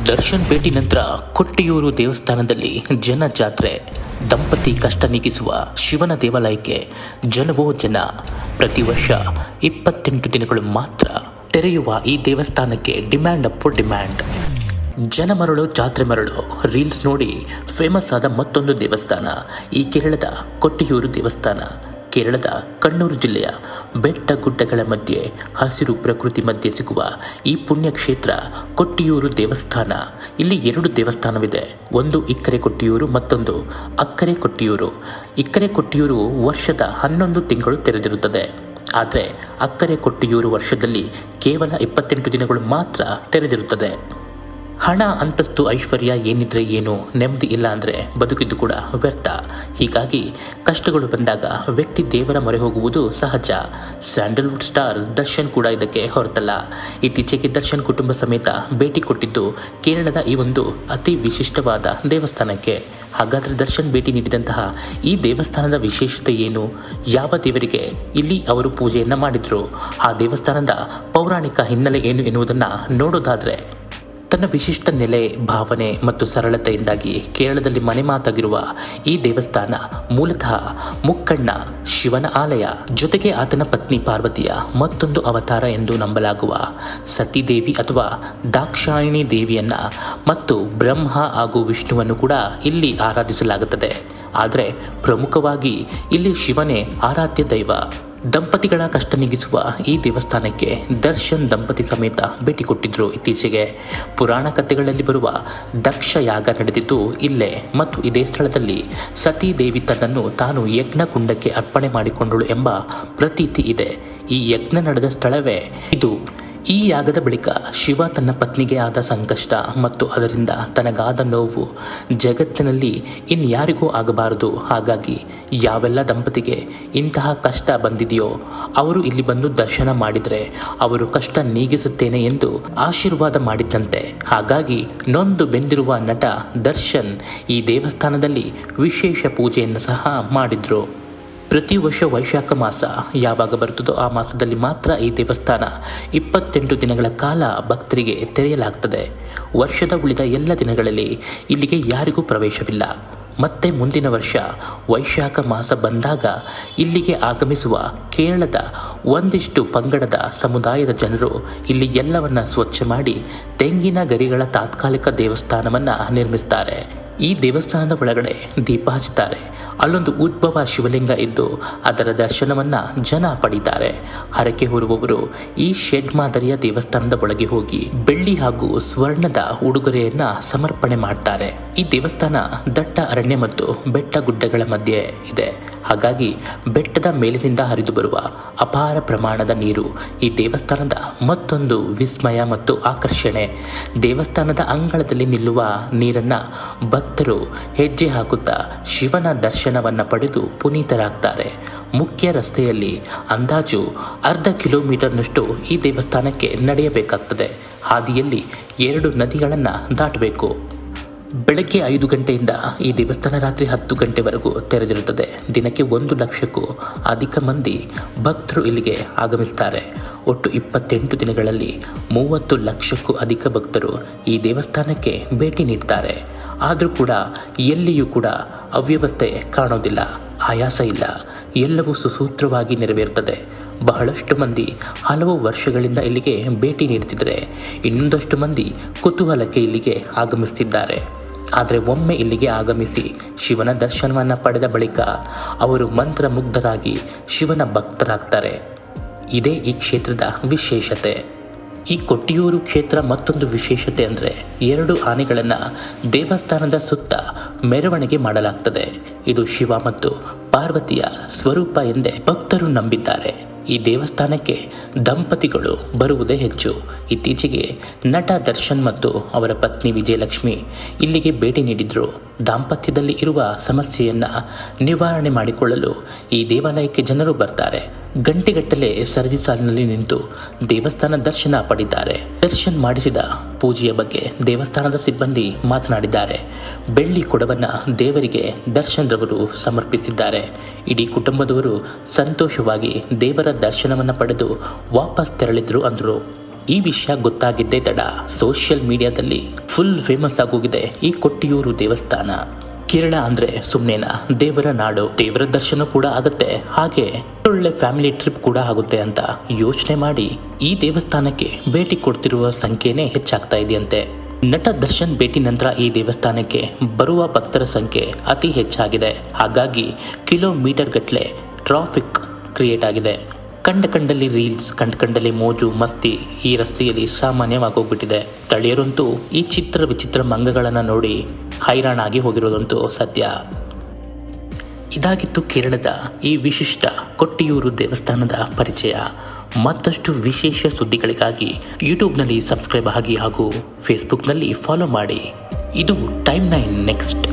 ದರ್ಶನ್ ಭೇಟಿ ನಂತರ ಕೊಟ್ಟಿಯೂರು ದೇವಸ್ಥಾನದಲ್ಲಿ ಜನ ಜಾತ್ರೆ. ದಂಪತಿ ಕಷ್ಟ ನೀಗಿಸುವ ಶಿವನ ದೇವಾಲಯಕ್ಕೆ ಜನವೋ ಜನ. ಪ್ರತಿ ವರ್ಷ 28 ದಿನಗಳು ಮಾತ್ರ ತೆರೆಯುವ ಈ ದೇವಸ್ಥಾನಕ್ಕೆ ಡಿಮ್ಯಾಂಡ್ ಅಪ್ಪು ಡಿಮ್ಯಾಂಡ್. ಜನ ಮರಳು ಜಾತ್ರೆ ಮರಳು ರೀಲ್ಸ್ ನೋಡಿ ಫೇಮಸ್ ಆದ ಮತ್ತೊಂದು ದೇವಸ್ಥಾನ ಈ ಕೇರಳದ ಕೊಟ್ಟಿಯೂರು ದೇವಸ್ಥಾನ. ಕೇರಳದ ಕಣ್ಣೂರು ಜಿಲ್ಲೆಯ ಬೆಟ್ಟ ಗುಡ್ಡಗಳ ಮಧ್ಯೆ ಹಸಿರು ಪ್ರಕೃತಿ ಮಧ್ಯೆ ಸಿಗುವ ಈ ಪುಣ್ಯಕ್ಷೇತ್ರ ಕೊಟ್ಟಿಯೂರು ದೇವಸ್ಥಾನ. ಇಲ್ಲಿ 2 ದೇವಸ್ಥಾನವಿದೆ. ಒಂದು ಇಕ್ಕರೆ ಕೊಟ್ಟಿಯೂರು, ಮತ್ತೊಂದು ಅಕ್ಕರೆ ಕೊಟ್ಟಿಯೂರು. ಇಕ್ಕರೆ ಕೊಟ್ಟಿಯೂರು ವರ್ಷದ 11 ತಿಂಗಳು ತೆರೆದಿರುತ್ತದೆ. ಆದರೆ ಅಕ್ಕರೆ ಕೊಟ್ಟಿಯೂರು ವರ್ಷದಲ್ಲಿ ಕೇವಲ 28 ದಿನಗಳು ಮಾತ್ರ ತೆರೆದಿರುತ್ತದೆ. ಹಣ, ಅಂತಸ್ತು, ಐಶ್ವರ್ಯ ಏನಿದ್ರೆ ಏನು, ನೆಮ್ಮದಿ ಇಲ್ಲ ಅಂದರೆ ಬದುಕಿದ್ದು ಕೂಡ ವ್ಯರ್ಥ. ಹೀಗಾಗಿ ಕಷ್ಟಗಳು ಬಂದಾಗ ವ್ಯಕ್ತಿ ದೇವರ ಮೊರೆ ಹೋಗುವುದು ಸಹಜ. ಸ್ಯಾಂಡಲ್ವುಡ್ ಸ್ಟಾರ್ ದರ್ಶನ್ ಕೂಡ ಇದಕ್ಕೆ ಹೊರತಲ್ಲ. ಇತ್ತೀಚೆಗೆ ದರ್ಶನ್ ಕುಟುಂಬ ಸಮೇತ ಭೇಟಿ ಕೊಟ್ಟಿದ್ದು ಕೇರಳದ ಈ ಒಂದು ಅತಿ ವಿಶಿಷ್ಟವಾದ ದೇವಸ್ಥಾನಕ್ಕೆ. ಹಾಗಾದರೆ ದರ್ಶನ್ ಭೇಟಿ ನೀಡಿದಂತಹ ಈ ದೇವಸ್ಥಾನದ ವಿಶೇಷತೆ ಏನು, ಯಾವ ದೇವರಿಗೆ ಇಲ್ಲಿ ಅವರು ಪೂಜೆಯನ್ನು ಮಾಡಿದ್ರು, ಆ ದೇವಸ್ಥಾನದ ಪೌರಾಣಿಕ ಹಿನ್ನೆಲೆ ಏನು ಎನ್ನುವುದನ್ನು ನೋಡೋದಾದರೆ, ತನ್ನ ವಿಶಿಷ್ಟ ನೆಲೆ, ಭಾವನೆ ಮತ್ತು ಸರಳತೆಯಿಂದಾಗಿ ಕೇರಳದಲ್ಲಿ ಮನೆ ಮಾತಾಗಿರುವ ಈ ದೇವಸ್ಥಾನ ಮೂಲತಃ ಮುಕ್ಕಣ್ಣ ಶಿವನ ಆಲಯ. ಜೊತೆಗೆ ಆತನ ಪತ್ನಿ ಪಾರ್ವತಿಯ ಮತ್ತೊಂದು ಅವತಾರ ಎಂದು ನಂಬಲಾಗುವ ಸತೀದೇವಿ ಅಥವಾ ದಾಕ್ಷಾಯಿಣಿ ದೇವಿಯನ್ನ ಮತ್ತು ಬ್ರಹ್ಮ ಹಾಗೂ ವಿಷ್ಣುವನ್ನು ಕೂಡ ಇಲ್ಲಿ ಆರಾಧಿಸಲಾಗುತ್ತದೆ. ಆದರೆ ಪ್ರಮುಖವಾಗಿ ಇಲ್ಲಿ ಶಿವನೇ ಆರಾಧ್ಯ ದೈವ. ದಂಪತಿಗಳ ಕಷ್ಟ ನೀಗಿಸುವ ಈ ದೇವಸ್ಥಾನಕ್ಕೆ ದರ್ಶನ್ ದಂಪತಿ ಸಮೇತ ಭೇಟಿ ಕೊಟ್ಟಿದ್ರು ಇತ್ತೀಚೆಗೆ. ಪುರಾಣ ಕಥೆಗಳಲ್ಲಿ ಬರುವ ದಕ್ಷ ಯಾಗ ನಡೆದಿದ್ದು ಇಲ್ಲೇ ಮತ್ತು ಇದೇ ಸ್ಥಳದಲ್ಲಿ ಸತೀದೇವಿ ತನ್ನನ್ನು ತಾನು ಯಜ್ಞ ಕುಂಡಕ್ಕೆ ಅರ್ಪಣೆ ಮಾಡಿಕೊಂಡಳು ಎಂಬ ಪ್ರತೀತಿ ಇದೆ. ಈ ಯಜ್ಞ ನಡೆದ ಸ್ಥಳವೇ ಇದು. ಈ ಯಾಗದ ಬಳಿಕ ಶಿವ ತನ್ನ ಪತ್ನಿಗೆ ಆದ ಸಂಕಷ್ಟ ಮತ್ತು ಅದರಿಂದ ತನಗಾದ ನೋವು ಜಗತ್ತಿನಲ್ಲಿ ಇನ್ಯಾರಿಗೂ ಆಗಬಾರದು. ಹಾಗಾಗಿ ಯಾವೆಲ್ಲ ದಂಪತಿಗೆ ಇಂತಹ ಕಷ್ಟ ಬಂದಿದೆಯೋ ಅವರು ಇಲ್ಲಿ ಬಂದು ದರ್ಶನ ಮಾಡಿದರೆ ಅವರು ಕಷ್ಟ ನೀಗಿಸುತ್ತೇನೆ ಎಂದು ಆಶೀರ್ವಾದ ಮಾಡಿದ್ದಂತೆ. ಹಾಗಾಗಿ ನೊಂದು ಬೆಂದಿರುವ ನಟ ದರ್ಶನ್ ಈ ದೇವಸ್ಥಾನದಲ್ಲಿ ವಿಶೇಷ ಪೂಜೆಯನ್ನು ಸಹ ಮಾಡಿದ್ರು. ಪ್ರತಿ ವರ್ಷ ವೈಶಾಖ ಮಾಸ ಯಾವಾಗ ಬರುತ್ತದೋ ಆ ಮಾಸದಲ್ಲಿ ಮಾತ್ರ ಈ ದೇವಸ್ಥಾನ 28 ದಿನಗಳ ಕಾಲ ಭಕ್ತರಿಗೆ ತೆರೆಯಲಾಗುತ್ತದೆ. ವರ್ಷದ ಉಳಿದ ಎಲ್ಲ ದಿನಗಳಲ್ಲಿ ಇಲ್ಲಿಗೆ ಯಾರಿಗೂ ಪ್ರವೇಶವಿಲ್ಲ. ಮತ್ತೆ ಮುಂದಿನ ವರ್ಷ ವೈಶಾಖ ಮಾಸ ಬಂದಾಗ ಇಲ್ಲಿಗೆ ಆಗಮಿಸುವ ಕೇರಳದ ಒಂದಿಷ್ಟು ಪಂಗಡದ ಸಮುದಾಯದ ಜನರು ಇಲ್ಲಿ ಎಲ್ಲವನ್ನ ಸ್ವಚ್ಛ ಮಾಡಿ ತೆಂಗಿನ ಗರಿಗಳ ತಾತ್ಕಾಲಿಕ ದೇವಸ್ಥಾನವನ್ನು ನಿರ್ಮಿಸ್ತಾರೆ. ಈ ದೇವಸ್ಥಾನದ ಒಳಗಡೆ ದೀಪ ಹಚ್ಚುತ್ತಾರೆ. ಅಲ್ಲೊಂದು ಉದ್ಭವ ಶಿವಲಿಂಗ ಇದ್ದು ಅದರ ದರ್ಶನವನ್ನ ಜನ ಪಡೀತಾರೆ. ಹರಕೆ ಹೊರುವವರು ಈ ಶೆಡ್ ಮಾದರಿಯ ದೇವಸ್ಥಾನದ ಒಳಗೆ ಹೋಗಿ ಬೆಳ್ಳಿ ಹಾಗೂ ಸ್ವರ್ಣದ ಉಡುಗೊರೆಯನ್ನ ಸಮರ್ಪಣೆ ಮಾಡ್ತಾರೆ. ಈ ದೇವಸ್ಥಾನ ದಟ್ಟ ಅರಣ್ಯ ಮತ್ತು ಬೆಟ್ಟ ಗುಡ್ಡಗಳ ಮಧ್ಯೆ ಇದೆ. ಹಾಗಾಗಿ ಬೆಟ್ಟದ ಮೇಲಿನಿಂದ ಹರಿದು ಬರುವ ಅಪಾರ ಪ್ರಮಾಣದ ನೀರು ಈ ದೇವಸ್ಥಾನದ ಮತ್ತೊಂದು ವಿಸ್ಮಯ ಮತ್ತು ಆಕರ್ಷಣೆ. ದೇವಸ್ಥಾನದ ಅಂಗಳದಲ್ಲಿ ನಿಲ್ಲುವ ನೀರನ್ನ ಭಕ್ತರು ಹೆಜ್ಜೆ ಹಾಕುತ್ತಾ ಶಿವನ ದರ್ಶನವನ್ನ ಪಡೆದು ಪುನೀತರಾಗ್ತಾರೆ. ಮುಖ್ಯ ರಸ್ತೆಯಲ್ಲಿ ಅಂದಾಜು ಅರ್ಧ ಕಿಲೋಮೀಟರ್ನಷ್ಟು ಈ ದೇವಸ್ಥಾನಕ್ಕೆ ನಡೆಯಬೇಕಾಗ್ತದೆ. ಹಾದಿಯಲ್ಲಿ 2 ನದಿಗಳನ್ನು ದಾಟಬೇಕು. ಬೆಳಗ್ಗೆ 5 ಗಂಟೆಯಿಂದ ಈ ದೇವಸ್ಥಾನ ರಾತ್ರಿ 10 ಗಂಟೆವರೆಗೂ ತೆರೆದಿರುತ್ತದೆ. ದಿನಕ್ಕೆ 1 ಲಕ್ಷಕ್ಕೂ ಅಧಿಕ ಮಂದಿ ಭಕ್ತರು ಇಲ್ಲಿಗೆ ಆಗಮಿಸ್ತಾರೆ. ಒಟ್ಟು 28 ದಿನಗಳಲ್ಲಿ 30 ಲಕ್ಷಕ್ಕೂ ಅಧಿಕ ಭಕ್ತರು ಈ ದೇವಸ್ಥಾನಕ್ಕೆ ಭೇಟಿ ನೀಡ್ತಾರೆ. ಆದರೂ ಕೂಡ ಎಲ್ಲಿಯೂ ಕೂಡ ಅವ್ಯವಸ್ಥೆ ಕಾಣೋದಿಲ್ಲ, ಆಯಾಸ ಇಲ್ಲ, ಎಲ್ಲವೂ ಸುಸೂತ್ರವಾಗಿ ನೆರವೇರುತ್ತದೆ. ಬಹಳಷ್ಟು ಮಂದಿ ಹಲವು ವರ್ಷಗಳಿಂದ ಇಲ್ಲಿಗೆ ಭೇಟಿ ನೀಡುತ್ತಿದ್ದರೆ ಇನ್ನೊಂದಷ್ಟು ಮಂದಿ ಕುತೂಹಲಕ್ಕೆ ಇಲ್ಲಿಗೆ ಆಗಮಿಸುತ್ತಿದ್ದಾರೆ. ಆದರೆ ಒಮ್ಮೆ ಇಲ್ಲಿಗೆ ಆಗಮಿಸಿ ಶಿವನ ದರ್ಶನವನ್ನು ಪಡೆದ ಬಳಿಕ ಅವರು ಮಂತ್ರಮುಗ್ಧರಾಗಿ ಶಿವನ ಭಕ್ತರಾಗ್ತಾರೆ. ಇದೇ ಈ ಕ್ಷೇತ್ರದ ವಿಶೇಷತೆ. ಈ ಕೊಟ್ಟಿಯೂರು ಕ್ಷೇತ್ರ ಮತ್ತೊಂದು ವಿಶೇಷತೆ ಅಂದರೆ 2 ಆನೆಗಳನ್ನು ದೇವಸ್ಥಾನದ ಸುತ್ತ ಮೆರವಣಿಗೆ ಮಾಡಲಾಗ್ತದೆ. ಇದು ಶಿವ ಮತ್ತು ಪಾರ್ವತಿಯ ಸ್ವರೂಪ ಎಂದೇ ಭಕ್ತರು ನಂಬಿದ್ದಾರೆ. ಈ ದೇವಸ್ಥಾನಕ್ಕೆ ದಂಪತಿಗಳು ಬರುವುದೇ ಹೆಚ್ಚು. ಇತ್ತೀಚೆಗೆ ನಟ ದರ್ಶನ್ ಮತ್ತು ಅವರ ಪತ್ನಿ ವಿಜಯಲಕ್ಷ್ಮಿ ಇಲ್ಲಿಗೆ ಭೇಟಿ ನೀಡಿದ್ರು. ದಾಂಪತ್ಯದಲ್ಲಿ ಇರುವ ಸಮಸ್ಯೆಯನ್ನು ನಿವಾರಣೆ ಮಾಡಿಕೊಳ್ಳಲು ಈ ದೇವಾಲಯಕ್ಕೆ ಜನರು ಬರ್ತಾರೆ. ಗಂಟೆಗಟ್ಟಲೆ ಸರದಿ ಸಾಲಿನಲ್ಲಿ ನಿಂತು ದೇವಸ್ಥಾನ ದರ್ಶನ ಪಡೆದಿದ್ದಾರೆ. ದರ್ಶನ್ ಮಾಡಿಸಿದ ಪೂಜೆಯ ಬಗ್ಗೆ ದೇವಸ್ಥಾನದ ಸಿಬ್ಬಂದಿ ಮಾತನಾಡಿದ್ದಾರೆ. ಬೆಳ್ಳಿ ಕೊಡವನ್ನು ದೇವರಿಗೆ ದರ್ಶನ್ ರವರು ಸಮರ್ಪಿಸಿದ್ದಾರೆ. ಇಡೀ ಕುಟುಂಬದವರು ಸಂತೋಷವಾಗಿ ದೇವರ ದರ್ಶನವನ್ನು ಪಡೆದು ವಾಪಸ್ ತೆರಳಿದ್ರು ಅಂದರು. ಈ ವಿಷಯ ಗೊತ್ತಾಗಿದ್ದೇ ತಡ ಸೋಷಿಯಲ್ ಮೀಡಿಯಾದಲ್ಲಿ ಫುಲ್ ಫೇಮಸ್ ಆಗೋಗಿದೆ ಈ ಕೊಟ್ಟಿಯೂರು ದೇವಸ್ಥಾನ. ಕೇರಳ ಅಂದ್ರೆ ಸುಮ್ನೆನಾ, ದೇವರ ನಾಡು, ದೇವರ ದರ್ಶನ ಕೂಡ ಆಗುತ್ತೆ, ಹಾಗೆ ಒಳ್ಳೆ ಫ್ಯಾಮಿಲಿ ಟ್ರಿಪ್ ಕೂಡ ಆಗುತ್ತೆ ಅಂತ ಯೋಚನೆ ಮಾಡಿ ಈ ದೇವಸ್ಥಾನಕ್ಕೆ ಭೇಟಿ ಕೊಡ್ತಿರುವ ಸಂಖ್ಯೆನೇ ಹೆಚ್ಚಾಗ್ತಾ ಇದೆಯಂತೆ. ನಟ ದರ್ಶನ್ ಭೇಟಿ ನಂತರ ಈ ದೇವಸ್ಥಾನಕ್ಕೆ ಬರುವ ಭಕ್ತರ ಸಂಖ್ಯೆ ಅತಿ ಹೆಚ್ಚಾಗಿದೆ. ಹಾಗಾಗಿ ಕಿಲೋಮೀಟರ್ ಗಟ್ಟಲೆ ಟ್ರಾಫಿಕ್ ಕ್ರಿಯೇಟ್ ಆಗಿದೆ. ಕಂಡಲ್ಲಿ ರೀಲ್ಸ್, ಕಂಡಲ್ಲಿ ಮೋಜು ಮಸ್ತಿ ಈ ರಸ್ತೆಯಲ್ಲಿ ಸಾಮಾನ್ಯವಾಗೋಗ್ಬಿಟ್ಟಿದೆ. ಸ್ಥಳೀಯರಂತೂ ಈ ಚಿತ್ರ ವಿಚಿತ್ರ ಮಂಗಗಳನ್ನು ನೋಡಿ ಹೈರಾಣಾಗಿ ಹೋಗಿರೋದಂತೂ ಸತ್ಯ. ಇದಾಗಿತ್ತು ಕೇರಳದ ಈ ವಿಶಿಷ್ಟ ಕೊಟ್ಟಿಯೂರು ದೇವಸ್ಥಾನದ ಪರಿಚಯ. ಮತ್ತಷ್ಟು ವಿಶೇಷ ಸುದ್ದಿಗಳಿಗಾಗಿ ಯೂಟ್ಯೂಬ್ನಲ್ಲಿ ಸಬ್ಸ್ಕ್ರೈಬ್ ಆಗಿ ಹಾಗೂ ಫೇಸ್ಬುಕ್ನಲ್ಲಿ ಫಾಲೋ ಮಾಡಿ. ಇದು ಟೈಮ್ 9 ನೆಕ್ಸ್ಟ್.